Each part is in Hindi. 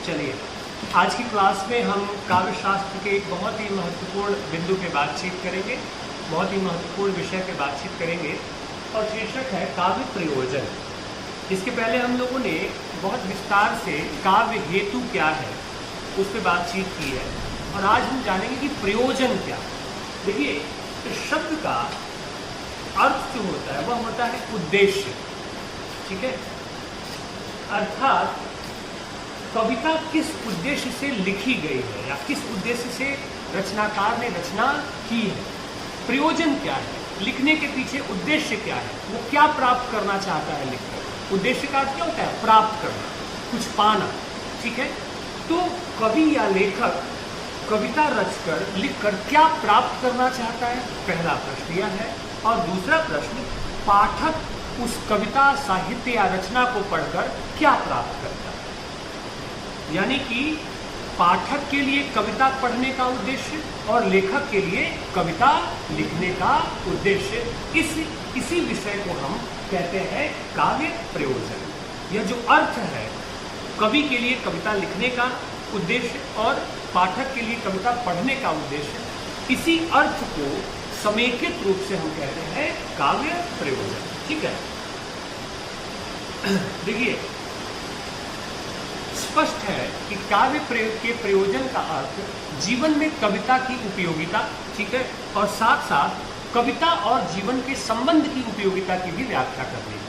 चलिए, आज की क्लास में हम काव्य शास्त्र के एक बहुत ही महत्वपूर्ण बिंदु पे बातचीत करेंगे, बहुत ही महत्वपूर्ण विषय पे बातचीत करेंगे और शीर्षक है काव्य प्रयोजन। इसके पहले हम लोगों ने बहुत विस्तार से काव्य हेतु क्या है उस पर बातचीत की है और आज हम जानेंगे कि प्रयोजन क्या। देखिए, इस शब्द का अर्थ जो होता है वह होता है उद्देश्य, ठीक है। अर्थात कविता किस उद्देश्य से लिखी गई है या किस उद्देश्य से रचनाकार ने रचना की है। प्रयोजन क्या है, लिखने के पीछे उद्देश्य क्या है, वो क्या प्राप्त करना चाहता है लिखकर। उद्देश्य का अर्थ क्या होता है? प्राप्त करना, कुछ पाना, ठीक है। तो कवि या लेखक कविता रचकर लिखकर क्या प्राप्त करना चाहता है, पहला प्रश्न यह है। और दूसरा प्रश्न, पाठक उस कविता साहित्य या रचना को पढ़कर क्या प्राप्त करता है। यानी कि पाठक के लिए कविता पढ़ने का उद्देश्य और लेखक के लिए कविता लिखने का उद्देश्य, इसी विषय को हम कहते हैं काव्य प्रयोजन। यह जो अर्थ है, कवि के लिए कविता लिखने का उद्देश्य और पाठक के लिए कविता पढ़ने का उद्देश्य, इसी अर्थ को समेकित रूप से हम कहते हैं काव्य प्रयोजन, ठीक है। देखिए, स्पष्ट है कि काव्य के प्रयोजन का अर्थ जीवन में कविता की उपयोगिता, ठीक है, और साथ साथ कविता और जीवन के संबंध की उपयोगिता की भी व्याख्या करनी है।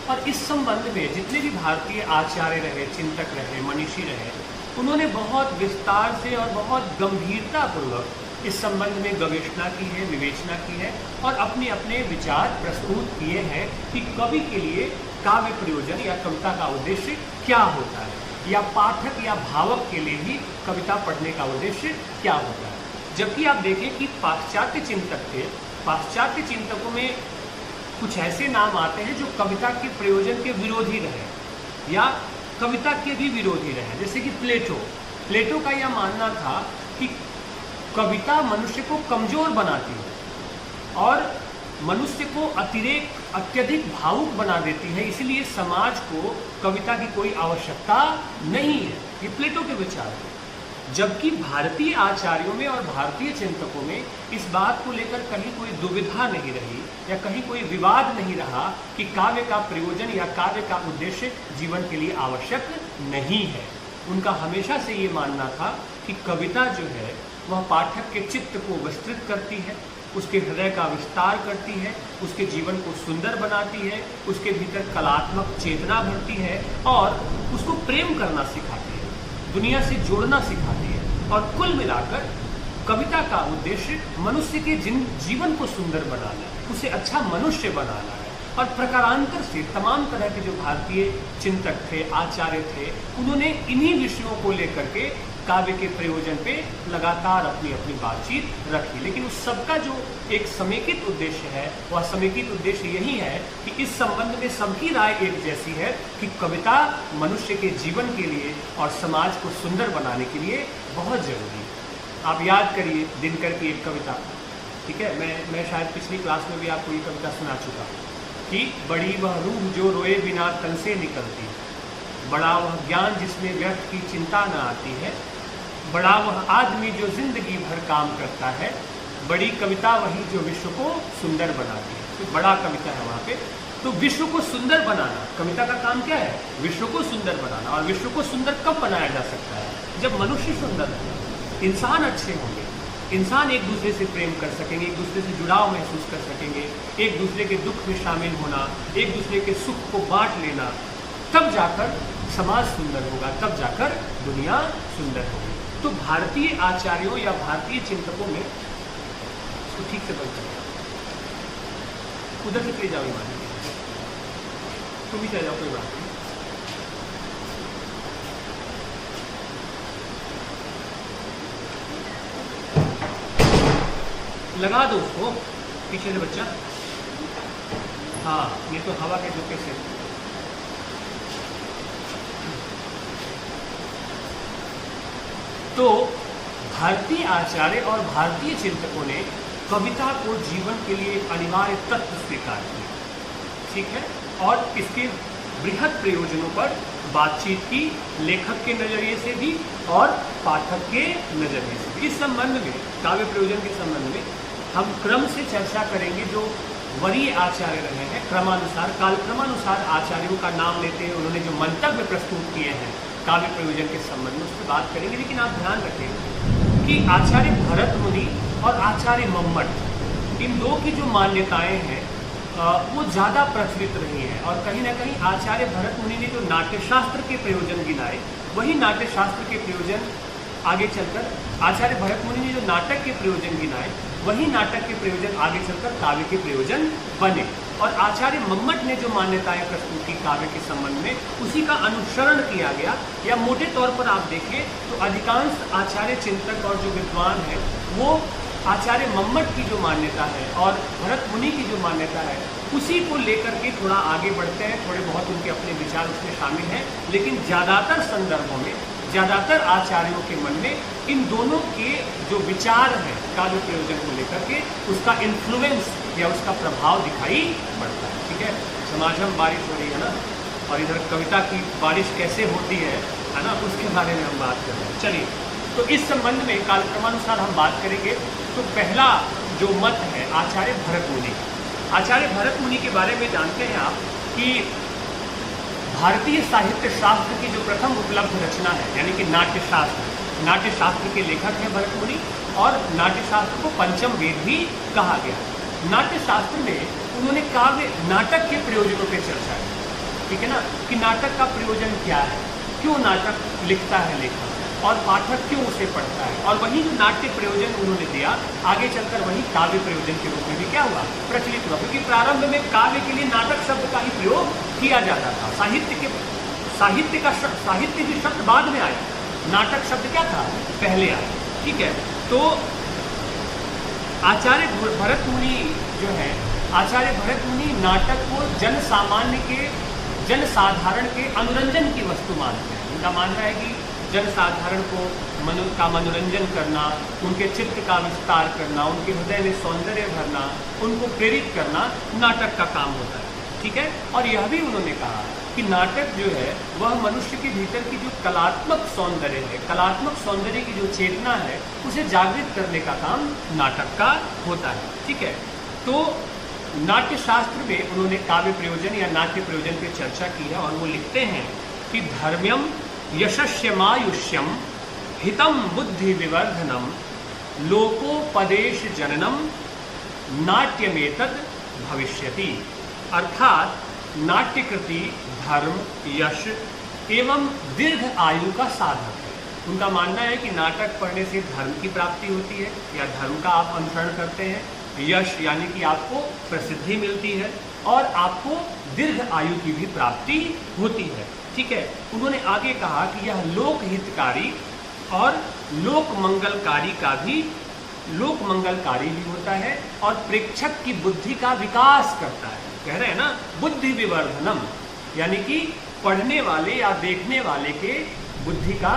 और इस संबंध में जितने भी भारतीय आचार्य रहे, चिंतक रहे, मनीषी रहे, उन्होंने बहुत विस्तार से और बहुत गंभीरतापूर्वक इस संबंध में गवेषणा की है, विवेचना की है और अपने अपने विचार प्रस्तुत किए हैं कि कवि के लिए काव्य प्रयोजन या कविता का उद्देश्य क्या होता है, या पाठक या भावक के लिए भी कविता पढ़ने का उद्देश्य क्या होता है। जबकि आप देखें कि पाश्चात्य चिंतक थे, पाश्चात्य चिंतकों में कुछ ऐसे नाम आते हैं जो कविता के प्रयोजन के विरोधी रहे या कविता के भी विरोधी रहे, जैसे कि प्लेटो का यह मानना था कि कविता मनुष्य को कमजोर बनाती है और मनुष्य को अत्यधिक भावुक बना देती है, इसलिए समाज को कविता की कोई आवश्यकता नहीं है। ये प्लेटो के विचार हैं। जबकि भारतीय आचार्यों में और भारतीय चिंतकों में इस बात को लेकर कहीं कोई दुविधा नहीं रही या कहीं कोई विवाद नहीं रहा कि काव्य का प्रयोजन या काव्य का उद्देश्य जीवन के लिए आवश्यक नहीं है। उनका हमेशा से ये मानना था कि कविता जो है वह पाठक के चित्त को विस्तृत करती है, उसके हृदय का विस्तार करती है, उसके जीवन को सुंदर बनाती है, उसके भीतर कलात्मक चेतना भरती है और उसको प्रेम करना सिखाती है, दुनिया से जोड़ना सिखाती है। और कुल मिलाकर कविता का उद्देश्य मनुष्य के जीवन को सुंदर बनाना है, उसे अच्छा मनुष्य बनाना है। और प्रकारांतर से तमाम तरह के जो भारतीय चिंतक थे, आचार्य थे, उन्होंने इन्हीं विषयों को लेकर के काव्य के प्रयोजन पे लगातार अपनी अपनी बातचीत रखी। लेकिन उस सबका जो एक समेकित उद्देश्य है, वह समेकित उद्देश्य यही है कि इस संबंध में सबकी राय एक जैसी है कि कविता मनुष्य के जीवन के लिए और समाज को सुंदर बनाने के लिए बहुत जरूरी है। आप याद करिए दिनकर की एक कविता, ठीक है, मैं शायद पिछली क्लास में भी आपको ये कविता सुना चुका कि बड़ी वह रूह जो रोए बिना तन से निकलती, बड़ा वह ज्ञान जिसमें व्यर्थ की चिंता न आती है, बड़ा वह आदमी जो जिंदगी भर काम करता है, बड़ी कविता वही जो विश्व को सुंदर बनाती है। तो बड़ा कविता है वहाँ पे। तो विश्व को सुंदर बनाना, कविता का काम क्या है? विश्व को सुंदर बनाना। और विश्व को सुंदर कब बनाया जा सकता है? जब मनुष्य सुंदर होगा, इंसान अच्छे होंगे, इंसान एक दूसरे से प्रेम कर सकेंगे, एक दूसरे से जुड़ाव महसूस कर सकेंगे, एक दूसरे के दुख में शामिल होना, एक दूसरे के सुख को बांट लेना, तब जाकर समाज सुंदर होगा, तब जाकर दुनिया सुंदर होगी। तो भारतीय आचार्यों या भारतीय चिंतकों में इसको ठीक से बंद करें, उधर से चले जाओ, ईमान तुम ही चले जाओ, कोई बात नहीं। लगा दो उसको पीछे से बच्चा। हाँ, ये तो हवा के झोंके से। तो भारतीय आचार्य और भारतीय चिंतकों ने कविता को जीवन के लिए अनिवार्य तत्व स्वीकार किया, ठीक है, और इसके बृहद प्रयोजनों पर बातचीत की, लेखक के नजरिए से भी और पाठक के नजरिए से भी। इस संबंध में, काव्य प्रयोजन के संबंध में हम क्रम से चर्चा करेंगे। जो वरीय आचार्य रहे हैं, क्रमानुसार, कालक्रमानुसार आचार्यों का नाम लेते हैं, उन्होंने जो मंतव्य प्रस्तुत किए हैं काव्य प्रयोजन के संबंध में, उस पर बात करेंगे। लेकिन आप ध्यान रखें कि आचार्य भरत मुनि और आचार्य मम्मट, इन दो की जो मान्यताएं हैं वो ज़्यादा प्रचलित रही हैं। और कहीं ना कहीं आचार्य भरत मुनि ने जो नाट्यशास्त्र के प्रयोजन गिनाए, वही नाट्यशास्त्र के प्रयोजन आगे चलकर, आचार्य भरत मुनि ने जो नाटक के प्रयोजन गिनाए, वही नाटक के प्रयोजन आगे चलकर काव्य के प्रयोजन बने। और आचार्य मम्मट ने जो मान्यताएं प्रस्तुत की काव्य के संबंध में, उसी का अनुसरण किया गया। या मोटे तौर पर आप देखें तो अधिकांश आचार्य चिंतक और जो विद्वान हैं, वो आचार्य मम्मट की जो मान्यता है और भरत मुनि की जो मान्यता है, उसी को लेकर के थोड़ा आगे बढ़ते हैं। थोड़े बहुत उनके अपने विचार उसमें शामिल हैं, लेकिन ज़्यादातर संदर्भों में, ज़्यादातर आचार्यों के मन में इन दोनों के जो विचार हैं काव्य प्रयोजन को लेकर के, उसका इन्फ्लुएंस या उसका प्रभाव दिखाई पड़ता है। ठीक है, समाजम बारिश हो रही है ना, और इधर कविता की बारिश कैसे होती है ना, उसके बारे में हम बात कर रहे हैं। चलिए, तो इस संबंध में कालक्रमानुसार हम बात करेंगे। तो पहला जो मत है आचार्य भरत मुनि। आचार्य भरत मुनि के बारे में जानते हैं आप कि भारतीय साहित्य शास्त्र की जो प्रथम उपलब्ध रचना है, यानी कि नाट्यशास्त्र, नाट्यशास्त्र के लेखक हैं भरत मुनि, और नाट्यशास्त्र को पंचम वेद भी कहा गया। नाट्यशास्त्र में उन्होंने काव्य नाटक के प्रयोजनों पर चर्चा की। ठीक है ना, कि नाटक का प्रयोजन क्या है, क्यों नाटक लिखता है लेखक, और पाठक क्यों उसे पढ़ता है। और वही जो नाट्य प्रयोजन उन्होंने दिया, आगे चलकर वही काव्य प्रयोजन के रूप में भी क्या हुआ, प्रचलित हुआ। क्योंकि प्रारंभ में काव्य के लिए नाटक शब्द का ही प्रयोग किया जाता था। साहित्य जो शब्द बाद में आया, नाटक शब्द क्या था, पहले आया। ठीक है, तो आचार्य भरत मुनि जो है, आचार्य भरत मुनि नाटक को जन सामान्य के, जन साधारण के अनुरंजन की वस्तु मानते हैं। उनका मानना है कि जन साधारण को मनोरंजन करना, उनके चित्त का विस्तार करना, उनके हृदय में सौंदर्य भरना, उनको प्रेरित करना नाटक का काम होता है। ठीक है, और यह भी उन्होंने कहा कि नाटक जो है वह मनुष्य के भीतर की जो कलात्मक सौंदर्य है, कलात्मक सौंदर्य की जो चेतना है, उसे जागृत करने का काम नाटक का होता है। ठीक है, तो नाट्यशास्त्र में उन्होंने काव्य प्रयोजन या नाट्य प्रयोजन पर चर्चा की है, और वो लिखते हैं कि धर्म्यम यशस्यमायुष्यम हितम बुद्धि विवर्धनम लोकोपदेश जननम नाट्यमेतद भविष्यति। अर्थात नाट्यकृति धर्म, यश एवं दीर्घ आयु का साधक है। उनका मानना है कि नाटक पढ़ने से धर्म की प्राप्ति होती है, या धर्म का आप अनुसरण करते हैं, यश यानी कि आपको प्रसिद्धि मिलती है, और आपको दीर्घ आयु की भी प्राप्ति होती है। ठीक है, उन्होंने आगे कहा कि यह लोक हितकारी और लोक मंगलकारी का भी, लोक मंगलकारी भी होता है, और प्रेक्षक की बुद्धि का विकास करता है। कह रहे हैं ना, बुद्धि विवर्धनम, यानी कि पढ़ने वाले या देखने वाले के बुद्धि का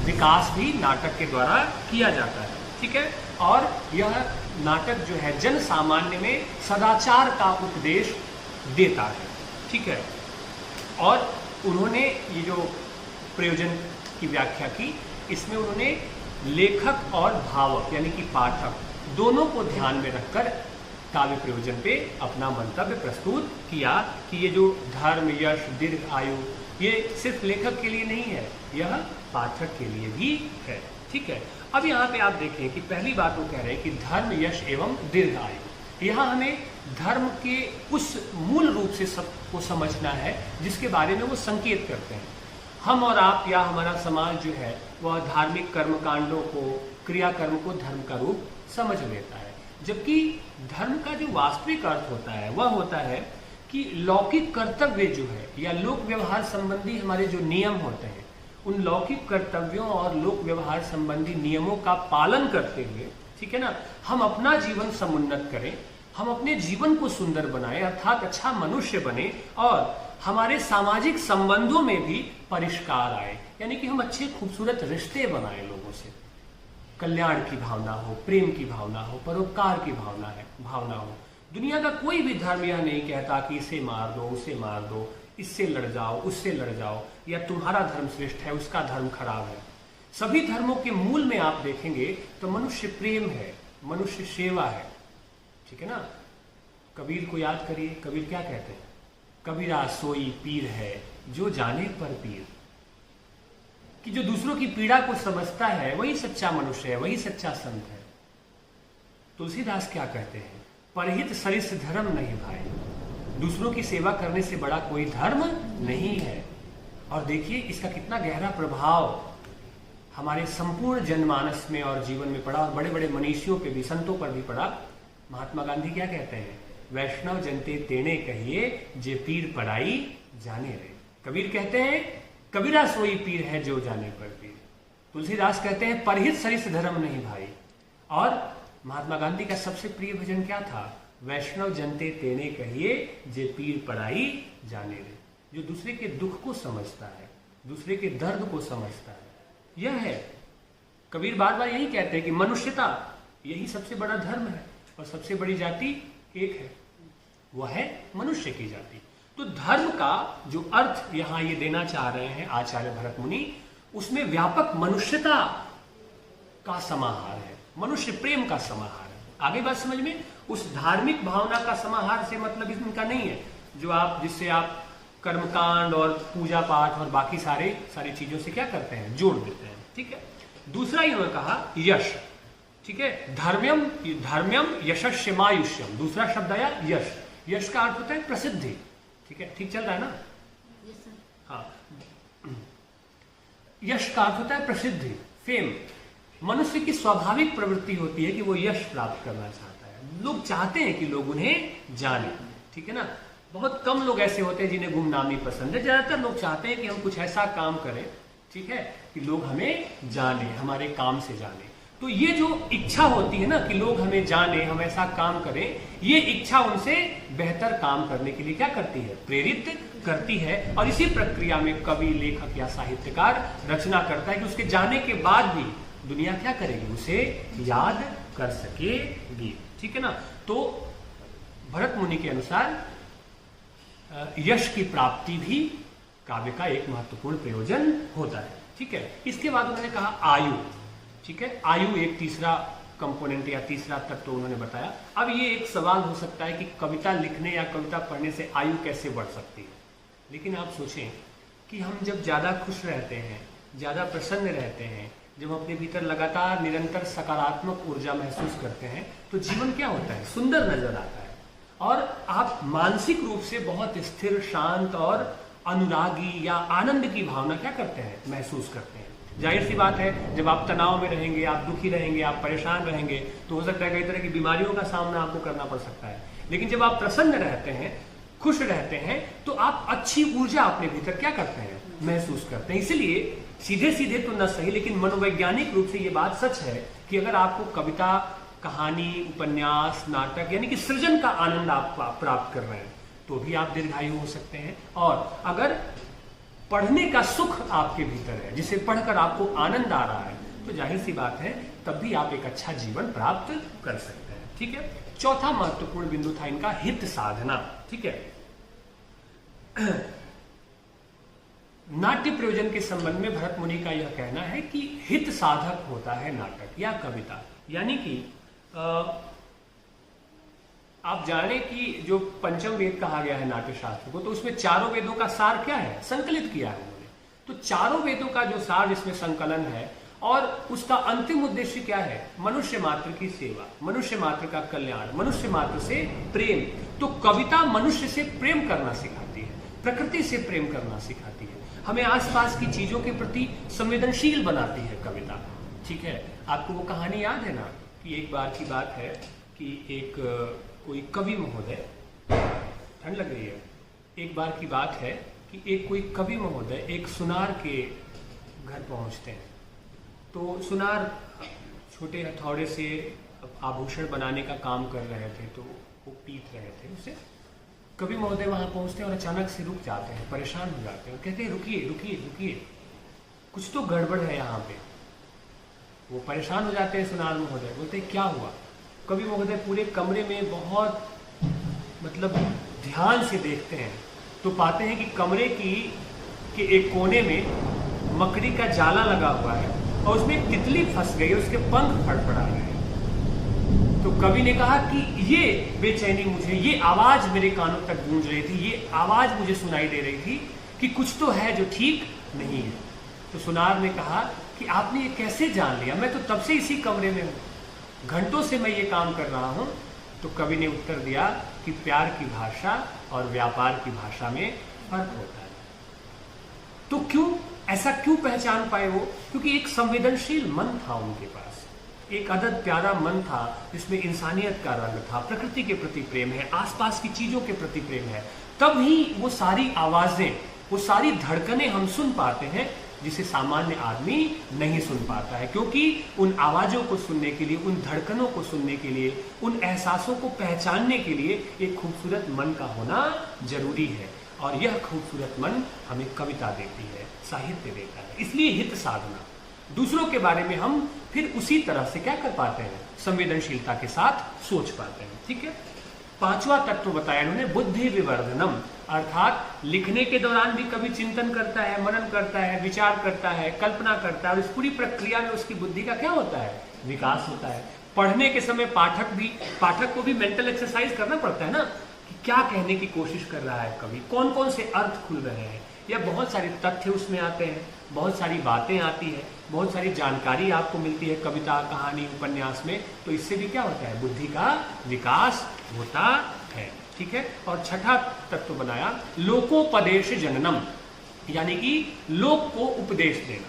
विकास भी नाटक के द्वारा किया जाता है। ठीक है, और यह नाटक जो है जन सामान्य में सदाचार का उपदेश देता है। ठीक है, और उन्होंने ये जो प्रयोजन की व्याख्या की, इसमें उन्होंने लेखक और भावक यानी कि पाठक दोनों को ध्यान में रखकर काव्य प्रयोजन पे अपना मंतव्य प्रस्तुत किया कि ये जो धर्म, यश, दीर्घ आयु, ये सिर्फ लेखक के लिए नहीं है, यह पाठक के लिए भी है। ठीक है, अब यहाँ पे आप देखें कि पहली बात वो कह रहे हैं कि धर्म, यश एवं दीर्घ आयु। यहाँ हमें धर्म के उस मूल रूप से सबको समझना है जिसके बारे में वो संकेत करते हैं। हम और आप या हमारा समाज जो है वह धार्मिक कर्मकांडों को, क्रियाकर्म को धर्म का रूप समझ लेता है, जबकि धर्म का जो वास्तविक अर्थ होता है वह होता है कि लौकिक कर्तव्य जो है या लोक व्यवहार संबंधी हमारे जो नियम होते हैं, उन लौकिक कर्तव्यों और लोक व्यवहार संबंधी नियमों का पालन करते हुए, ठीक है ना, हम अपना जीवन समुन्नत करें, हम अपने जीवन को सुंदर बनाएं, अर्थात अच्छा मनुष्य बने, और हमारे सामाजिक संबंधों में भी परिष्कार आए, यानी कि हम अच्छे खूबसूरत रिश्ते बनाएं, लोगों से कल्याण की भावना हो, प्रेम की भावना हो, परोपकार की भावना हो। दुनिया का कोई भी धर्म यह नहीं कहता कि इसे मार दो, उसे मार दो, इससे लड़ जाओ, उससे लड़ जाओ। या तुम्हारा धर्म श्रेष्ठ है, उसका धर्म खराब है। सभी धर्मों के मूल में आप देखेंगे तो मनुष्य प्रेम है, मनुष्य सेवा है, ठीक है ना। कबीर को याद करिए, कबीर क्या कहते हैं, कबीरा सोई पीर है जो जाने पर पीर, कि जो दूसरों की पीड़ा को समझता है वही सच्चा मनुष्य है, वही सच्चा संत है। तुलसीदास क्या कहते हैं, परहित सरिस धर्म नहीं भाई, दूसरों की सेवा करने से बड़ा कोई धर्म नहीं है। और देखिए इसका कितना गहरा प्रभाव हमारे संपूर्ण जनमानस में और जीवन में पड़ा, और बड़े बड़े मनीषियों पे भी, संतों पर भी पड़ा। महात्मा गांधी क्या कहते हैं, वैष्णव जनते तेने कहिए जे पीर पड़ाई जाने रे। कबीर कहते हैं कबीरा सोई पीर है जो जाने पर पीर। तुलसीदास कहते हैं परहित सरिस धर्म नहीं भाई। और महात्मा गांधी का सबसे प्रिय भजन क्या था, वैष्णव जनते तेने कहिए जे पीर पड़ाई जाने रे। जो दूसरे के दुख को समझता है, दूसरे के दर्द को समझता है, यह है। कबीर बार बार यही कहते हैं कि मनुष्यता यही सबसे बड़ा धर्म है, और सबसे बड़ी जाति एक है, वह है मनुष्य की जाति। तो धर्म का जो अर्थ यहां ये देना चाह रहे हैं आचार्य भरत मुनि, उसमें व्यापक मनुष्यता का समाहार है, मनुष्य प्रेम का समाहार है। आगे बात समझ में, उस धार्मिक भावना का समाहार से मतलब इनका नहीं है जो आप, जिससे आप कर्मकांड और पूजा पाठ और बाकी सारी चीजों से क्या करते हैं, जोड़ देते हैं, ठीक है। दूसरा इन्होंने कहा यश, ठीक है, धर्म्यम यशस्यमायुष्यम, दूसरा शब्द आया यश। यश का अर्थ होता है प्रसिद्धि, ठीक है, ठीक चल रहा है ना। हाँ, यश का अर्थ होता है प्रसिद्धि, फेम। मनुष्य की स्वाभाविक प्रवृत्ति होती है कि वो यश प्राप्त करना चाहता है, लोग चाहते हैं कि लोग उन्हें जाने, ठीक है ना। बहुत कम लोग ऐसे होते हैं जिन्हें गुमनामी पसंद है, ज्यादातर लोग चाहते हैं कि हम कुछ ऐसा काम करें, ठीक है, कि लोग हमें जाने, हमारे काम से जाने। तो ये जो इच्छा होती है ना कि लोग हमें जाने, हम ऐसा काम करें, ये इच्छा उनसे बेहतर काम करने के लिए क्या करती है, प्रेरित करती है। और इसी प्रक्रिया में कवि, लेखक या साहित्यकार रचना करता है कि उसके जाने के बाद भी दुनिया क्या करेगी, उसे याद कर सकेगी, ठीक है ना। तो भरत मुनि के अनुसार यश की प्राप्ति भी काव्य का एक महत्वपूर्ण प्रयोजन होता है, ठीक है। इसके बाद उन्होंने कहा आयु, ठीक है, आयु एक तीसरा कंपोनेंट या तीसरा तत्व उन्होंने बताया। अब ये एक सवाल हो सकता है कि कविता लिखने या कविता पढ़ने से आयु कैसे बढ़ सकती है। लेकिन आप सोचें कि हम जब ज़्यादा खुश रहते हैं, ज़्यादा प्रसन्न रहते हैं, जब अपने भीतर लगातार निरंतर सकारात्मक ऊर्जा महसूस करते हैं, तो जीवन क्या होता है, सुंदर नजर आता है, और आप मानसिक रूप से बहुत स्थिर, शांत और अनुरागी या आनंद की भावना क्या करते हैं, महसूस करते हैं। जाहिर सी बात है, जब आप तनाव में रहेंगे, आप दुखी रहेंगे, आप परेशान रहेंगे, तो हो सकता है कई तरह की बीमारियों का सामना आपको करना पड़ सकता है। लेकिन जब आप प्रसन्न रहते हैं, खुश रहते हैं, तो आप अच्छी ऊर्जा अपने भीतर क्या करते हैं, महसूस करते हैं। इसलिए सीधे सीधे तो न सही, लेकिन मनोवैज्ञानिक रूप से ये बात सच है कि अगर आपको कविता, कहानी, उपन्यास, नाटक यानी कि सृजन का आनंद आप प्राप्त कर रहे हैं, तो भी आप दीर्घायु हो सकते हैं। और अगर पढ़ने का सुख आपके भीतर है, जिसे पढ़कर आपको आनंद आ रहा है, तो जाहिर सी बात है तब भी आप एक अच्छा जीवन प्राप्त कर सकते हैं, ठीक है। चौथा महत्वपूर्ण बिंदु था इनका हित साधना, ठीक है। नाट्य प्रयोजन के संबंध में भरत मुनि का यह कहना है कि हित साधक होता है नाटक या कविता। यानी कि आप जाने कि जो पंचम वेद कहा गया है नाट्य शास्त्र को, तो उसमें चारों वेदों का सार क्या है, संकलित किया है उन्होंने। तो चारों वेदों का जो सार इसमें संकलन है, और उसका अंतिम उद्देश्य क्या है, मनुष्य मात्र की सेवा, मनुष्य मात्र का कल्याण, मनुष्य मात्र से प्रेम। तो कविता मनुष्य से प्रेम करना सिखाती है, प्रकृति से प्रेम करना सिखाती है, हमें आसपास की चीजों के प्रति संवेदनशील बनाती है कविता, ठीक है। आपको वो कहानी याद है ना कि एक बार की बात है कि एक कोई कवि महोदय, ठंड लग रही है, एक बार की बात है कि एक कोई कवि महोदय एक सुनार के घर पहुंचते हैं। तो सुनार छोटे हथौड़े से आभूषण बनाने का काम कर रहे थे, तो वो पीट रहे थे उसे। कवि महोदय वहां पहुंचते हैं और अचानक से रुक जाते हैं, परेशान हो जाते हैं, कहते हैं रुकिए रुकिए रुकिए, कुछ तो गड़बड़ है यहाँ पे। वो परेशान हो जाते हैं सुनार महोदय, बोलते हैं क्या हुआ। कवि महोदय पूरे कमरे में बहुत मतलब ध्यान से देखते हैं, तो पाते हैं कि कमरे की कि एक कोने में मकड़ी का जाला लगा हुआ है और उसमें एक तितली फंस गई, उसके पंख फड़फड़ा रहे हैं। तो कवि ने कहा कि ये बेचैनी मुझे, ये आवाज मेरे कानों तक गूंज रही थी, ये आवाज मुझे सुनाई दे रही थी कि कुछ तो है जो ठीक नहीं है। तो सुनार ने कहा कि आपने ये कैसे जान लिया, मैं तो तब से इसी कमरे में हूं, घंटों से मैं ये काम कर रहा हूं। तो कवि ने उत्तर दिया कि प्यार की भाषा और व्यापार की भाषा में फर्क होता है। तो क्यों ऐसा क्यों पहचान पाए वो? क्योंकि एक संवेदनशील मन था उनके पास, एक अदद प्यारा मन था जिसमें इंसानियत का रंग था, प्रकृति के प्रति प्रेम है, आसपास की चीजों के प्रति प्रेम है। तब ही वो सारी आवाजें, वो सारी धड़कनें हम सुन पाते हैं जिसे सामान्य आदमी नहीं सुन पाता है। क्योंकि उन आवाजों को सुनने के लिए, उन धड़कनों को सुनने के लिए, उन एहसासों को पहचानने के लिए एक खूबसूरत मन का होना जरूरी है। और यह खूबसूरत मन हमें कविता देती है, साहित्य देता है। इसलिए हित साधना, दूसरों के बारे में हम फिर उसी तरह से क्या कर पाते हैं, संवेदनशीलता के साथ सोच पाते हैं। ठीक है। पांचवा तत्व बताया इन्होंने, बुद्धि विवर्धनम, अर्थात लिखने के दौरान भी कवि चिंतन करता है, मनन करता है, विचार करता है, कल्पना करता है, और इस पूरी प्रक्रिया में उसकी बुद्धि का क्या होता है, विकास होता है। पढ़ने के समय पाठक को भी मेंटल एक्सरसाइज करना पड़ता है ना, कि क्या कहने की कोशिश कर रहा है कवि, कौन कौन से अर्थ खुल रहे हैं, या बहुत सारे तथ्य उसमें आते हैं, बहुत सारी बातें आती है, बहुत सारी जानकारी आपको मिलती है कविता, कहानी, उपन्यास में। तो इससे भी क्या होता है, बुद्धि का विकास होता है। ठीक है। और छठा तत्व बनाया, लोकोपदेश जननम, यानी कि लोक को उपदेश देना।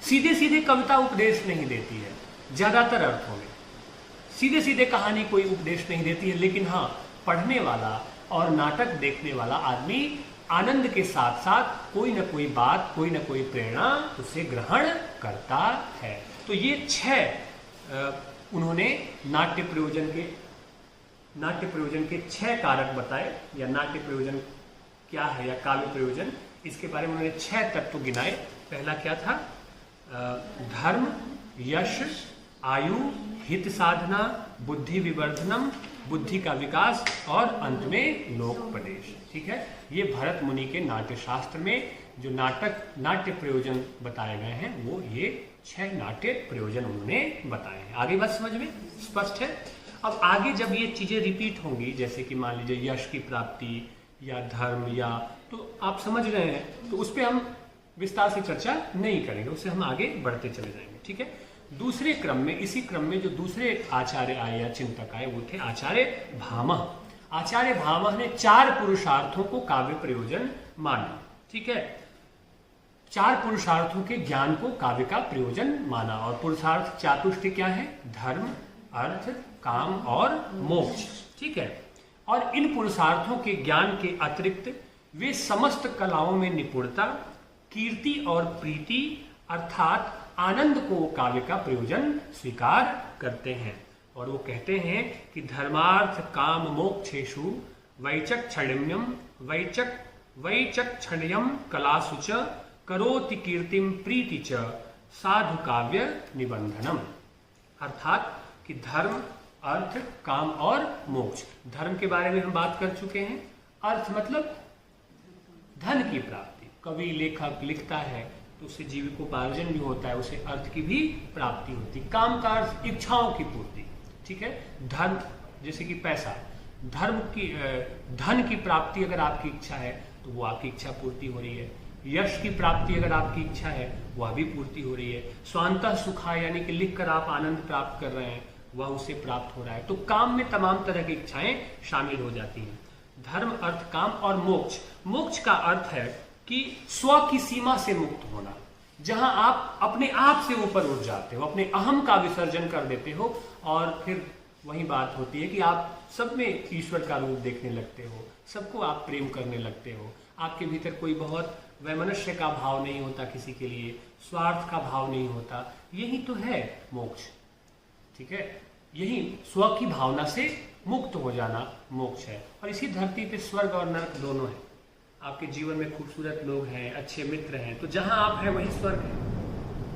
सीधे सीधे कविता उपदेश नहीं देती है, ज्यादातर अर्थों में सीधे सीधे कहानी कोई उपदेश नहीं देती है, लेकिन हाँ, पढ़ने वाला और नाटक देखने वाला आदमी आनंद के साथ साथ कोई ना कोई बात, कोई ना कोई प्रेरणा उसे ग्रहण करता है। तो ये 6 उन्होंने नाट्य प्रयोजन के 6 कारक बताए, या नाट्य प्रयोजन क्या है, या काव्य प्रयोजन, इसके बारे में उन्होंने 6 तत्व गिनाए। पहला क्या था, धर्म, यश, आयु, हित साधना, बुद्धि विवर्धनम, बुद्धि का विकास, और अंत में लोकोपदेश। ठीक है। ये भरत मुनि के नाट्य शास्त्र में जो नाट्य प्रयोजन बताए गए हैं, वो ये 6 नाट्य प्रयोजन उन्होंने बताए हैं। आगे बात समझ में स्पष्ट है। अब आगे जब ये चीजें रिपीट होंगी, जैसे कि मान लीजिए यश की प्राप्ति या धर्म, या तो आप समझ रहे हैं, तो उस पर हम विस्तार से चर्चा नहीं करेंगे, उससे हम आगे बढ़ते चले जाएंगे। ठीक है। दूसरे क्रम में, इसी क्रम में जो दूसरे आचार्य आए या चिंतक आए, वो थे आचार्य भामह। आचार्य भामह ने 4 पुरुषार्थों को काव्य प्रयोजन माना। ठीक है। 4 पुरुषार्थों के ज्ञान को काव्य का प्रयोजन माना। और पुरुषार्थ चातुष्टय क्या है, धर्म, अर्थ, काम और मोक्ष। ठीक है। और इन पुरुषार्थों के ज्ञान के अतिरिक्त वे समस्त कलाओं में निपुणता, कीर्ति और प्रीति अर्थात आनंद को काव्य का प्रयोजन स्वीकार करते हैं। और वो कहते हैं कि धर्मार्थ काम मोक्षेषु वैचक्षण्यम कलासु च करोति कीर्तिम प्रीति च साधु काव्य निबंधनम। अर्थात कि धर्म, अर्थ, काम और मोक्ष। धर्म के बारे में हम बात कर चुके हैं। अर्थ मतलब धन की प्राप्ति, कवि लेखक लिखता है तो उससे जीविकोपार्जन भी होता है, उसे अर्थ की भी प्राप्ति होती। काम का अर्थ इच्छाओं की पूर्ति। ठीक है। धन जैसे कि पैसा, धन की प्राप्ति अगर आपकी इच्छा है तो वो आपकी इच्छा पूर्ति हो रही है। यश की प्राप्ति अगर आपकी इच्छा है वह भी पूर्ति हो रही है। स्वांतः सुखा यानी कि लिखकर आप आनंद प्राप्त कर रहे हैं, वह उसे प्राप्त हो रहा है। तो काम में तमाम तरह की इच्छाएं शामिल हो जाती हैं। धर्म, अर्थ, काम और मोक्ष। मोक्ष का अर्थ है कि स्व की सीमा से मुक्त होना, जहां आप अपने आप से ऊपर उठ जाते हो, अपने अहम का विसर्जन कर देते हो, और फिर वही बात होती है कि आप सब में ईश्वर का रूप देखने लगते हो, सबको आप प्रेम करने लगते हो। आपके भीतर कोई बहुत वैमनस्य का भाव नहीं होता, किसी के लिए स्वार्थ का भाव नहीं होता। यही तो है मोक्ष। ठीक है। यही स्व की भावना से मुक्त हो जाना मोक्ष है। और इसी धरती पे स्वर्ग और नरक दोनों है। आपके जीवन में खूबसूरत लोग हैं, अच्छे मित्र हैं, तो जहां आप हैं वही स्वर्ग है।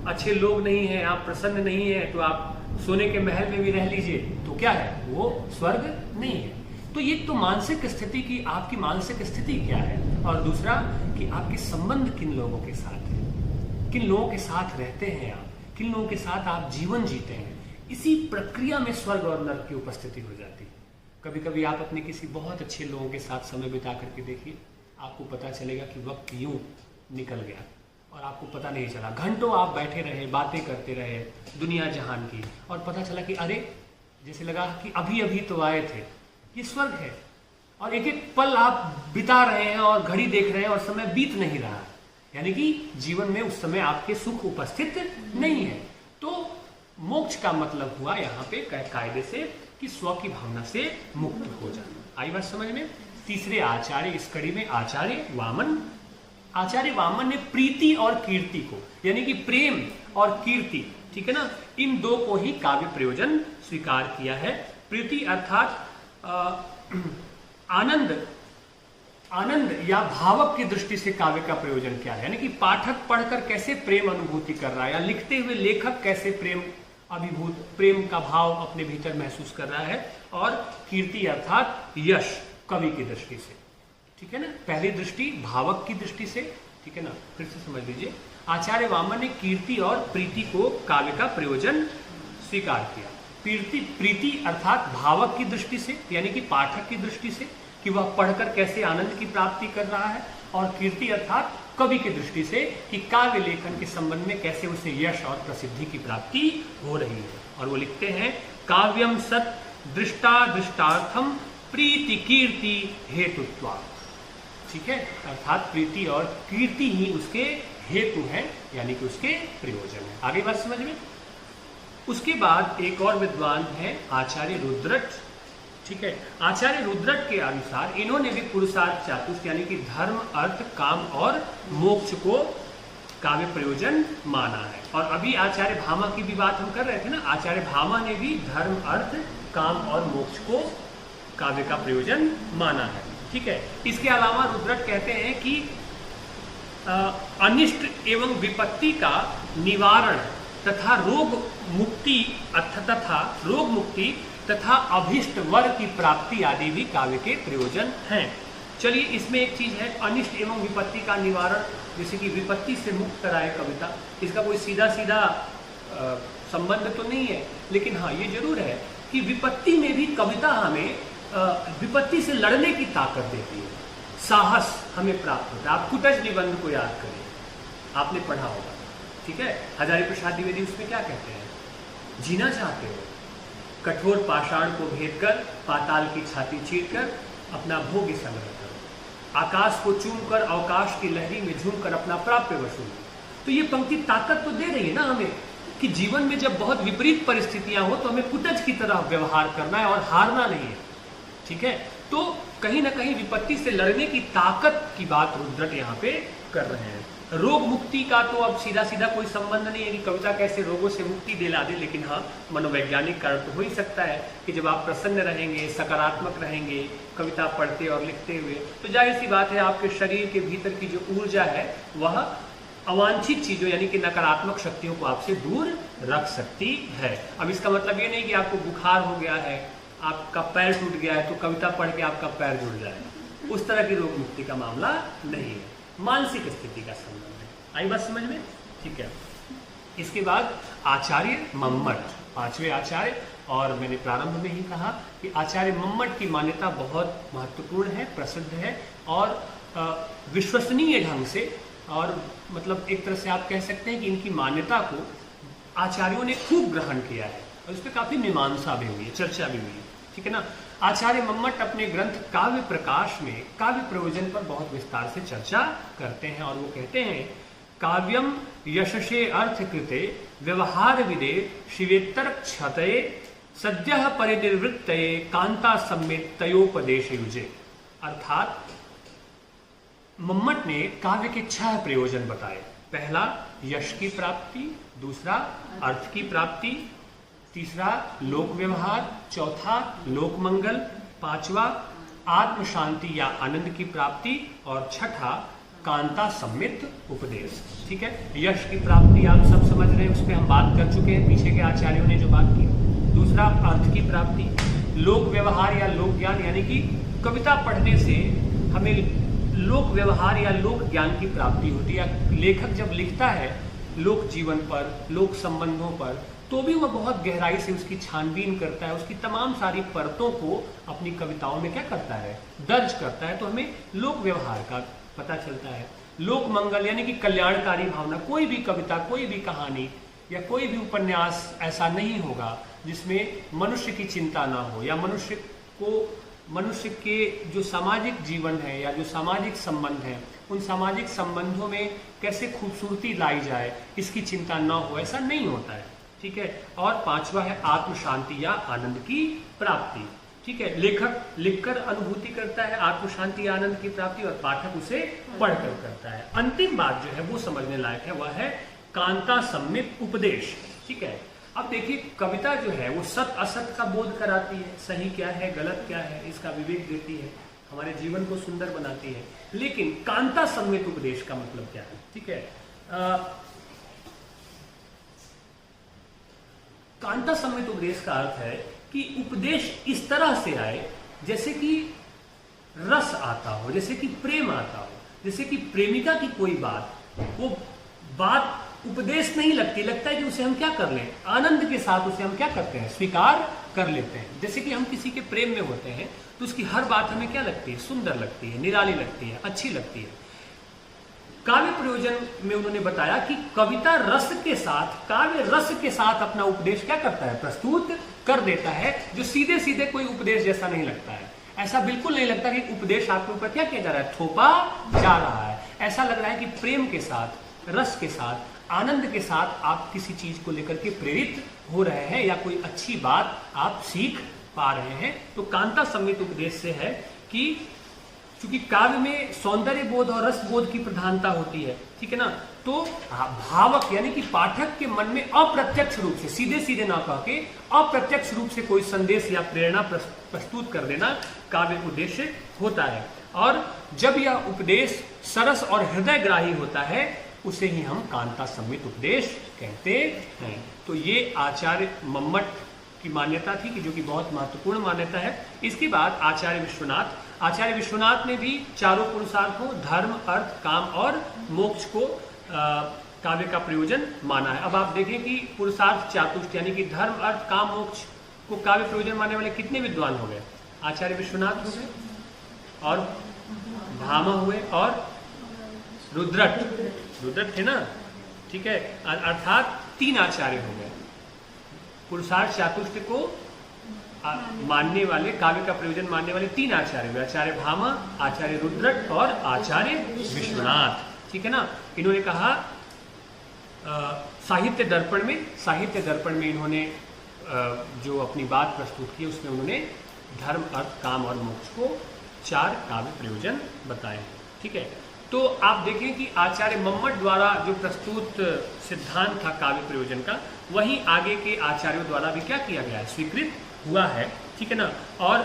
अच्छे लोग नहीं हैं, आप प्रसन्न नहीं हैं, तो आप सोने के महल में भी रह लीजिए तो क्या है, वो स्वर्ग नहीं है। तो ये तो मानसिक स्थिति की, आपकी मानसिक स्थिति क्या है, और दूसरा कि आपके संबंध किन लोगों के साथ है, किन लोगों के साथ रहते हैं आप, किन लोगों के साथ आप जीवन जीते हैं। इसी प्रक्रिया में स्वर्ग और नरक की उपस्थिति हो जाती है। कभी कभी आप अपने किसी बहुत अच्छे लोगों के साथ समय बिता करके देखिए, आपको पता चलेगा कि वक्त यूं निकल गया और आपको पता नहीं चला। घंटों आप बैठे रहे, बातें करते रहे दुनिया जहान की, और पता चला कि अरे, जैसे लगा कि अभी अभी तो आए थे। ये स्वर्ग है, और एक एक पल आप बिता रहे हैं और घड़ी देख रहे हैं और समय बीत नहीं रहा, यानी कि जीवन में उस समय आपके सुख उपस्थित नहीं है। तो मोक्ष का मतलब हुआ यहाँ पे कायदे से कि स्व की भावना से मुक्त हो जाना। आई बात समझ में। तीसरे आचार्य इस कड़ी में आचार्य वामन ने प्रीति और कीर्ति को, यानी कि प्रेम और कीर्ति, ठीक है ना, इन दो को ही काव्य प्रयोजन स्वीकार किया है। प्रीति अर्थात आनंद या भावक की दृष्टि से काव्य का प्रयोजन क्या है, यानी कि पाठक पढ़कर कैसे प्रेम अनुभूति कर रहा है, या लिखते हुए लेखक कैसे प्रेम का भाव अपने भीतर महसूस कर रहा है। और कीर्ति अर्थात यश, कवि की दृष्टि से, ठीक है ना। पहली दृष्टि भावक की दृष्टि से, ठीक है ना, फिर से समझ लीजिए। आचार्य वामन ने कीर्ति और प्रीति को काव्य का प्रयोजन स्वीकार किया। प्रीति अर्थात भावक की दृष्टि से, यानी कि पाठक की दृष्टि से कि वह पढ़कर कैसे आनंद की प्राप्ति कर रहा है, और कीर्ति अर्थात कवि की दृष्टि से कि काव्य लेखन के संबंध में कैसे उसे यश और प्रसिद्धि की प्राप्ति हो रही है। और वो लिखते हैं, काव्यम सत दृष्टार्थम प्रीति कीर्ति हेतुत्वात्, ठीक है, अर्थात प्रीति और कीर्ति ही उसके हेतु हैं, यानी कि उसके प्रयोजन है। आगे बात समझ में। उसके बाद एक और विद्वान है आचार्य रुद्रट, ठीक है। आचार्य रुद्रट के अनुसार इन्होंने भी पुरुषार्थ चातुर्य, यानी कि धर्म, अर्थ, काम और मोक्ष को काव्य प्रयोजन माना है। और अभी आचार्य भामा की भी बात हम कर रहे थे ना, आचार्य भामा ने भी धर्म, अर्थ, काम और मोक्ष को काव्य का प्रयोजन माना है, ठीक है। इसके अलावा रुद्रट कहते हैं कि अनिष्ट एवं विपत्ति का निवारण तथा रोग मुक्ति तथा अभिष्ट वर की प्राप्ति आदि भी काव्य के प्रयोजन हैं। चलिए, इसमें एक चीज है, अनिष्ट एवं विपत्ति का निवारण, जैसे कि विपत्ति से मुक्त कराए कविता। इसका कोई सीधा संबंध तो नहीं है, लेकिन हाँ ये जरूर है कि विपत्ति में भी कविता हमें विपत्ति से लड़ने की ताकत देती है, साहस हमें प्राप्त होता है। आप कुटज निबंध को याद करें, आपने पढ़ा होगा, ठीक है। हजारी प्रसाद द्विवेदी उसमें क्या कहते हैं, जीना चाहते हो, कठोर पाषाण को भेद कर, पाताल की छाती चीर कर अपना भोग्य संग्रह करो, आकाश को चूम कर अवकाश की लहरी में झूम कर अपना प्राप्य वसूल। तो ये पंक्ति ताकत तो दे रही है ना हमें कि जीवन में जब बहुत विपरीत परिस्थितियां हो तो हमें कुटज की तरह व्यवहार करना है और हारना नहीं है, ठीक है। तो कहीं ना कहीं विपत्ति से लड़ने की ताकत की बात रुद्रट यहाँ पे कर रहे हैं। रोग मुक्ति का तो अब सीधा कोई संबंध नहीं है कि कविता कैसे रोगों से मुक्ति दिला दे, लेकिन हाँ मनोवैज्ञानिक कारण तो हो ही सकता है कि जब आप प्रसन्न रहेंगे, सकारात्मक रहेंगे कविता पढ़ते और लिखते हुए, तो जाहिर सी बात है आपके शरीर के भीतर की जो ऊर्जा है वह अवांछित चीजों यानी कि नकारात्मक शक्तियों को आपसे दूर रख सकती है। अब इसका मतलब ये नहीं कि आपको बुखार हो गया है, आपका पैर टूट गया है तो कविता पढ़ के आपका पैर जुड़ जाए, उस तरह की रोग मुक्ति का मामला नहीं है, मानसिक स्थिति का संबंध है। आई बात समझ में, ठीक है। इसके बाद आचार्य मम्मट, पांचवें आचार्य, और मैंने प्रारंभ में ही कहा कि आचार्य मम्मट की मान्यता बहुत महत्वपूर्ण है, प्रसिद्ध है और विश्वसनीय ढंग से, और मतलब एक तरह से आप कह सकते हैं कि इनकी मान्यता को आचार्यों ने खूब ग्रहण किया है और इस पर काफी मीमांसा भी हुई है, चर्चा भी हुई है, ठीक है ना। आचार्य मम्मट अपने ग्रंथ काव्य प्रकाश में काव्य प्रयोजन पर बहुत विस्तार से चर्चा करते हैं और वो कहते हैं, काव्यम यशसे अर्थ कृते व्यवहार विदे शिवेत्तर क्षतये सद्यः परिनिर्वृत्तये कांता सम्मेत तयोपदेश युजे। अर्थात मम्मट ने काव्य के 6 प्रयोजन बताए। पहला यश की प्राप्ति, दूसरा अर्थ की प्राप्ति, तीसरा लोक व्यवहार, चौथा लोक मंगल, पांचवा आत्म शांति या आनंद की प्राप्ति और छठा कांता सम्मित उपदेश, ठीक है। यश की प्राप्ति आप सब समझ रहे हैं, उस पर हम बात कर चुके हैं, पीछे के आचार्यों ने जो बात की। दूसरा अर्थ की प्राप्ति, लोक व्यवहार या लोक ज्ञान, यानी कि कविता पढ़ने से हमें लोक व्यवहार या लोक ज्ञान की प्राप्ति होती है। लेखक जब लिखता है लोक जीवन पर, लोक संबंधों पर, तो भी वह बहुत गहराई से उसकी छानबीन करता है, उसकी तमाम सारी परतों को अपनी कविताओं में क्या करता है, दर्ज करता है। तो हमें लोक व्यवहार का पता चलता है। लोक मंगल यानी कि कल्याणकारी भावना। कोई भी कविता, कोई भी कहानी या कोई भी उपन्यास ऐसा नहीं होगा जिसमें मनुष्य की चिंता ना हो, या मनुष्य के जो सामाजिक जीवन है या जो सामाजिक संबंध है, उन सामाजिक संबंधों में कैसे खूबसूरती लाई जाए इसकी चिंता ना हो, ऐसा नहीं होता है। ठीक है। और पांचवा है आत्म शांति या आनंद की प्राप्ति। ठीक है। लेखक लिखकर अनुभूति करता है आत्म शांति या आनंद की प्राप्ति, और पाठक उसे पढ़कर करता है। अंतिम बात जो है वो समझने लायक है, वह है कांता सम्यक उपदेश। ठीक है। अब देखिए, कविता जो है वो सत असत का बोध कराती है, सही क्या है गलत क्या है इसका विवेक देती है, हमारे जीवन को सुंदर बनाती है। लेकिन कांता सम्यक उपदेश का मतलब क्या है? ठीक है। कांता सम्यक उपदेश का अर्थ है कि उपदेश इस तरह से आए जैसे कि रस आता हो, जैसे कि प्रेम आता हो, जैसे कि प्रेमिका की कोई बात, वो बात उपदेश नहीं लगती, लगता है कि उसे हम क्या कर लें, आनंद के साथ उसे हम क्या करते हैं, स्वीकार कर लेते हैं। जैसे कि हम किसी के प्रेम में होते हैं तो उसकी हर बात हमें क्या लगती है, सुंदर लगती है, निराली लगती है, अच्छी लगती है। काव्य प्रयोजन में उन्होंने बताया कि कविता रस के साथ, काव्य रस के साथ अपना उपदेश क्या करता है, प्रस्तुत कर देता है, जो सीधे सीधे कोई उपदेश जैसा नहीं लगता है। ऐसा बिल्कुल नहीं लगता कि उपदेश आपके ऊपर क्या किया जा रहा है, थोपा जा रहा है। ऐसा लग रहा है कि प्रेम के साथ, रस के साथ, आनंद के साथ आप किसी चीज को लेकर के प्रेरित हो रहे हैं या कोई अच्छी बात आप सीख पा रहे हैं। तो कांता सम्यक उपदेश से है कि चूंकि काव्य में सौंदर्य बोध और रस बोध की प्रधानता होती है, ठीक है ना, तो भावक यानी कि पाठक के मन में अप्रत्यक्ष रूप से, सीधे सीधे ना कह के अप्रत्यक्ष रूप से कोई संदेश या प्रेरणा प्रस्तुत कर देना काव्य उद्देश्य होता है। और जब यह उपदेश सरस और हृदयग्राही होता है उसे ही हम कांता सम्यक उपदेश कहते हैं। तो ये आचार्य मम्मट की मान्यता थी कि जो कि बहुत महत्वपूर्ण मान्यता है। इसके बाद आचार्य विश्वनाथ ने भी चारों पुरुषार्थों धर्म, अर्थ, काम और मोक्ष को काव्य का प्रयोजन माना है। अब आप देखें कि पुरुषार्थ चातुष्ट यानी कि धर्म, अर्थ, काम, मोक्ष को काव्य प्रयोजन मानने वाले कितने विद्वान हो गए? आचार्य विश्वनाथ हो गए, और भामा हुए, और रुद्रट थे ना, ठीक है, अर्थात 3 आचार्य हो गए। पुरुषार्थ चातुष्ट को मानने वाले, काव्य का प्रयोजन मानने वाले 3 आचार्य हुए, आचार्य भामा, आचार्य रुद्रट और आचार्य विश्वनाथ। ठीक है ना। इन्होंने कहा साहित्य दर्पण में इन्होंने जो अपनी बात प्रस्तुत की उसमें उन्होंने धर्म, अर्थ, काम और मोक्ष को 4 काव्य प्रयोजन बताए। ठीक है। तो आप देखें कि आचार्य मम्मट द्वारा जो प्रस्तुत सिद्धांत था काव्य प्रयोजन का, वहीं आगे के आचार्यों द्वारा भी क्या किया गया है, स्वीकृत हुआ है। ठीक है ना। और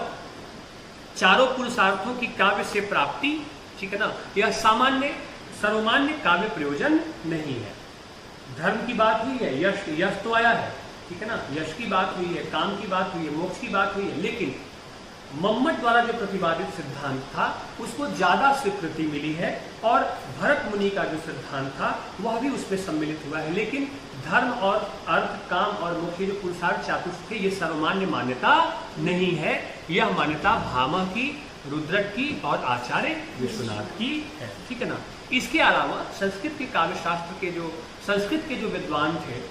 चारों पुरुषार्थों की काव्य से प्राप्ति, ठीक है ना, यह सामान्य सर्वमान्य काव्य प्रयोजन नहीं है। धर्म की बात हुई है, यश तो आया है, ठीक है ना, यश की बात हुई है, काम की बात हुई है, मोक्ष की बात हुई है, लेकिन मम्मट द्वारा जो प्रतिपादित सिद्धांत था उसको ज्यादा स्वीकृति मिली है, और भरत मुनि का जो सिद्धांत था वह भी उसमें सम्मिलित हुआ है। लेकिन धर्म और अर्थ, काम और मोक्ष जो पुरुषार्थ चातुष्ट थे, ये सर्वमान्य मान्यता नहीं है। यह मान्यता भामा की, रुद्रट की और आचार्य विश्वनाथ की है। ठीक है ना। इसके अलावा संस्कृत के काव्य शास्त्र के संस्कृत के जो विद्वान थे,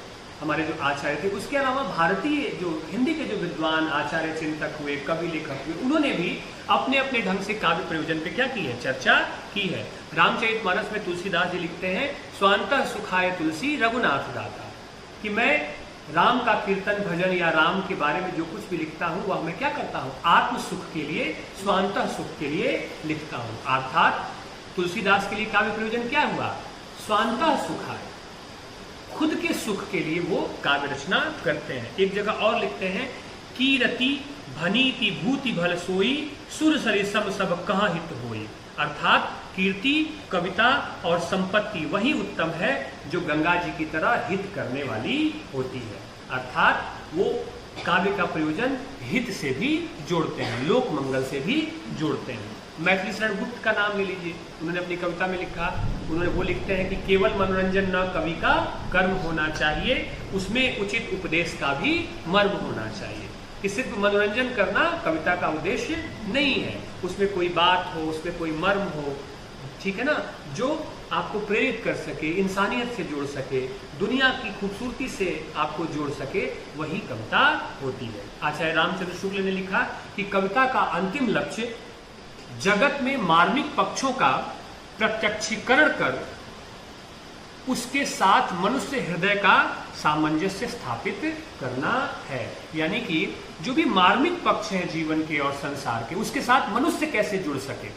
हमारे जो आचार्य थे, उसके अलावा भारतीय जो हिंदी के जो विद्वान आचार्य चिंतक हुए, कवि लेखक हुए, उन्होंने भी अपने अपने ढंग से काव्य प्रयोजन पे क्या की है, चर्चा की है। रामचरितमानस में तुलसीदास जी लिखते हैं, स्वांतः सुखाय तुलसी रघुनाथ दाता, कि मैं राम का कीर्तन भजन या राम के बारे में जो कुछ भी लिखता हूँ वह मैं क्या करता हूँ, आत्म सुख के लिए, स्वांतः सुख के लिए लिखता हूँ। अर्थात तुलसीदास के लिए काव्य प्रयोजन क्या हुआ, स्वांतः सुखाय, खुद के सुख के लिए वो काव्य रचना करते हैं। एक जगह और लिखते हैं, कीरति भनीति भूति भल सोई, सुर सरि सब सब कहाँ हित होई। अर्थात कीर्ति, कविता और संपत्ति वही उत्तम है जो गंगा जी की तरह हित करने वाली होती है। अर्थात वो काव्य का प्रयोजन हित से भी जोड़ते हैं, लोक मंगल से भी जोड़ते हैं। मैथिली शरण गुप्त का नाम ले लीजिए, उन्होंने अपनी कविता में लिखा, उन्होंने वो लिखते हैं कि केवल मनोरंजन न कवि का कर्म होना चाहिए, उसमें उचित उपदेश का भी मर्म होना चाहिए। कि सिर्फ मनोरंजन करना कविता का उद्देश्य नहीं है, उसमें कोई बात हो, उसमें कोई मर्म हो, ठीक है ना, जो आपको प्रेरित कर सके, इंसानियत से जोड़ सके, दुनिया की खूबसूरती से आपको जोड़ सके, वही कविता होती है। आचार्य रामचंद्र शुक्ल ने लिखा कि कविता का अंतिम लक्ष्य जगत में मार्मिक पक्षों का प्रत्यक्षीकरण कर उसके साथ मनुष्य हृदय का सामंजस्य स्थापित करना है। यानी कि जो भी मार्मिक पक्ष हैं जीवन के और संसार के, उसके साथ मनुष्य कैसे जुड़ सके,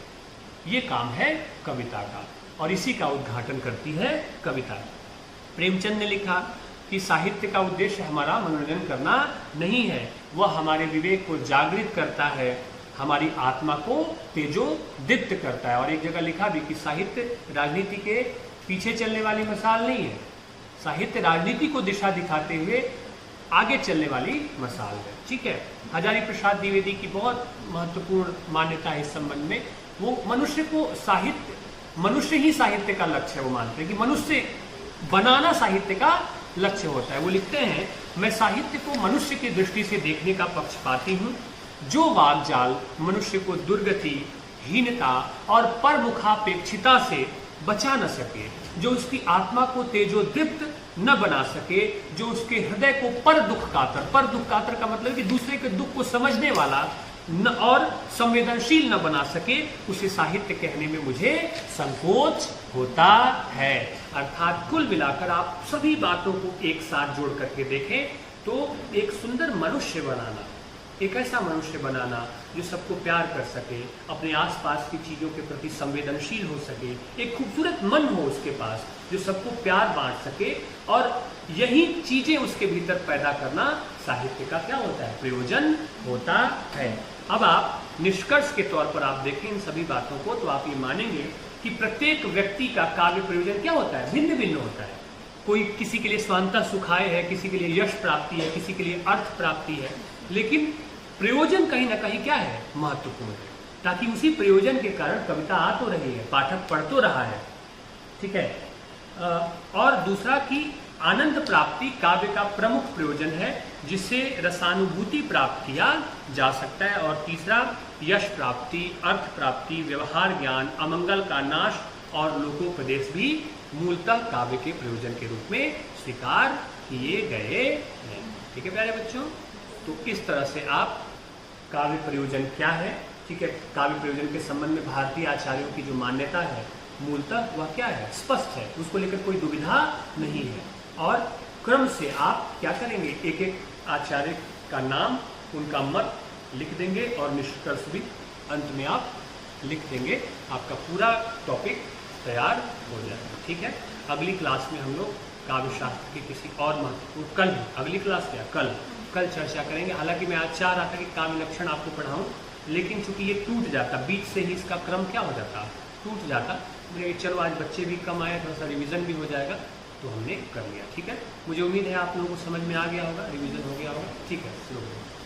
ये काम है कविता का, और इसी का उद्घाटन करती है कविता। प्रेमचंद ने लिखा कि साहित्य का उद्देश्य हमारा मनोरंजन करना नहीं है, वह हमारे विवेक को जागृत करता है, हमारी आत्मा को तेजोदीप्त करता है। और एक जगह लिखा भी कि साहित्य राजनीति के पीछे चलने वाली मसाल नहीं है, साहित्य राजनीति को दिशा दिखाते हुए आगे चलने वाली मसाल है। ठीक है, हजारी प्रसाद द्विवेदी की बहुत महत्वपूर्ण मान्यता है इस संबंध में। वो मनुष्य को साहित्य, मनुष्य ही साहित्य का लक्ष्य है, वो मानते हैं कि मनुष्य बनाना साहित्य का लक्ष्य होता है। वो लिखते हैं, मैं साहित्य को मनुष्य की दृष्टि से देखने का पक्षपाती हूँ, जो वाग्जाल मनुष्य को दुर्गति, हीनता और परमुखापेक्षिता से बचा न सके, जो उसकी आत्मा को तेजोदीप्त न बना सके, जो उसके हृदय को पर दुख कातर का मतलब कि दूसरे के दुख को समझने वाला न और संवेदनशील न बना सके, उसे साहित्य कहने में मुझे संकोच होता है। अर्थात कुल मिलाकर आप सभी बातों को एक साथ जोड़ करके देखें तो एक सुंदर मनुष्य बनाना, एक ऐसा मनुष्य बनाना जो सबको प्यार कर सके, अपने आसपास की चीज़ों के प्रति संवेदनशील हो सके, एक खूबसूरत मन हो उसके पास जो सबको प्यार बांट सके, और यही चीज़ें उसके भीतर पैदा करना साहित्य का क्या होता है, प्रयोजन होता है। अब आप निष्कर्ष के तौर पर आप देखें इन सभी बातों को तो आप ये मानेंगे कि प्रत्येक व्यक्ति का काव्य प्रयोजन क्या होता है, भिन्न भिन्न होता है। कोई किसी के लिए स्वांतः सुखाय है, किसी के लिए यश प्राप्ति है, किसी के लिए अर्थ प्राप्ति है, लेकिन प्रयोजन कहीं ना कहीं क्या है, महत्वपूर्ण है, ताकि उसी प्रयोजन के कारण कविता आ तो रही है, पाठक पढ़ तो रहा है। ठीक है, और दूसरा कि आनंद प्राप्ति काव्य का प्रमुख प्रयोजन है, जिससे रसानुभूति प्राप्त किया जा सकता है। और तीसरा यश प्राप्ति, अर्थ प्राप्ति, व्यवहार ज्ञान, अमंगल का नाश और लोकोपदेश भी मूलतः काव्य के प्रयोजन के रूप में स्वीकार किए गए हैं। ठीक है प्यारे बच्चों, तो इस तरह से आप काव्य प्रयोजन क्या है, ठीक है, काव्य प्रयोजन के संबंध में भारतीय आचार्यों की जो मान्यता है मूलतः वह क्या है, स्पष्ट है, उसको लेकर कोई दुविधा नहीं है। और क्रम से आप क्या करेंगे, एक एक आचार्य का नाम, उनका मत लिख देंगे और निष्कर्ष भी अंत में आप लिख देंगे, आपका पूरा टॉपिक तैयार हो जाएगा। ठीक है, अगली क्लास में हम लोग काव्य शास्त्र के किसी और महत्वपूर्ण, कल अगली क्लास क्या, कल चर्चा करेंगे। हालांकि मैं आज चाह रहा था कि काव्य लक्षण आपको पढ़ाऊं, लेकिन चूंकि ये टूट जाता, बीच से ही इसका क्रम क्या हो जाता, टूट जाता, मुझे चलो आज बच्चे भी कम आए, थोड़ा सा रिवीजन भी हो जाएगा, तो हमने कर लिया। ठीक है, मुझे उम्मीद है आप लोगों को समझ में आ गया होगा, रिवीजन हो गया होगा। ठीक है, शुरू करें।